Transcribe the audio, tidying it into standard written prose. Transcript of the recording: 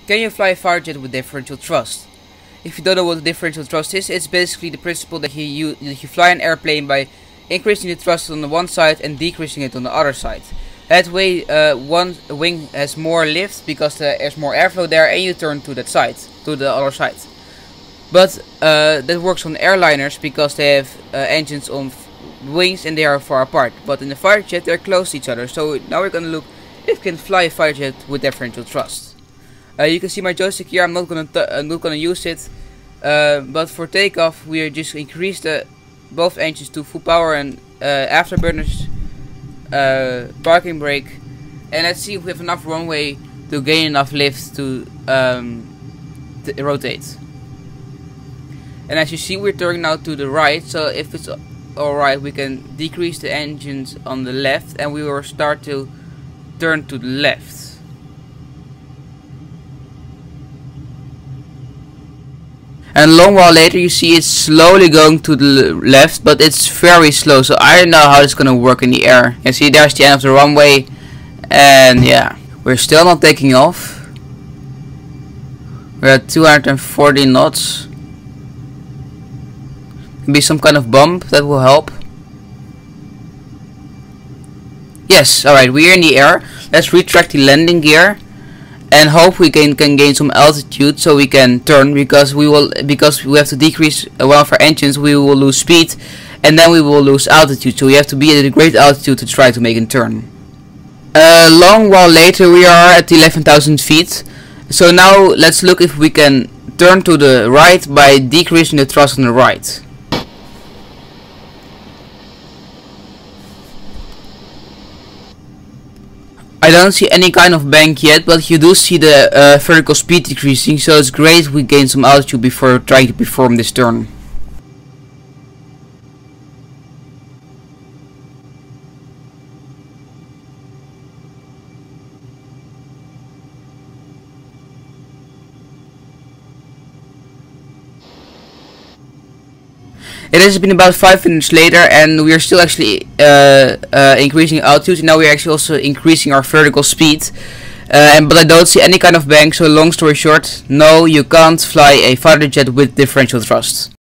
Can you fly a fighter jet with differential thrust? If you don't know what differential thrust is, it's basically the principle that you fly an airplane by increasing the thrust on the one side and decreasing it on the other side. That way one wing has more lift because there's more airflow there, and you turn to that side, to the other side. But that works on airliners because they have engines on wings and they are far apart. But in the fighter jet they're close to each other. So now we're gonna look if we can fly a fighter jet with differential thrust. You can see my joystick here. I'm not gonna use it. But for takeoff we just increase both engines to full power and afterburners, parking brake, and let's see if we have enough runway to gain enough lift to rotate. And as you see, we're turning now to the right, so if it's alright we can decrease the engines on the left and we will start to turn to the left. And a long while later you see it's slowly going to the left, but it's very slow, so I don't know how it's gonna work in the air. You see, there's the end of the runway, and yeah, we're still not taking off. We're at 240 knots. Maybe some kind of bump that will help. Yes, alright, we're in the air. Let's retract the landing gear and hope we can gain some altitude so we can turn, because we have to decrease one of our engines, we will lose speed and then we will lose altitude, so we have to be at a great altitude to try to make a turn. A long while later we are at 11,000 feet, so now let's look if we can turn to the right by decreasing the thrust on the right. I don't see any kind of bank yet, but you do see the vertical speed decreasing, so it's great we gain some altitude before trying to perform this turn. It has been about 5 minutes later and we are still actually increasing altitude. Now we are actually also increasing our vertical speed. But I don't see any kind of bank, so long story short, no, you can't fly a fighter jet with differential thrust.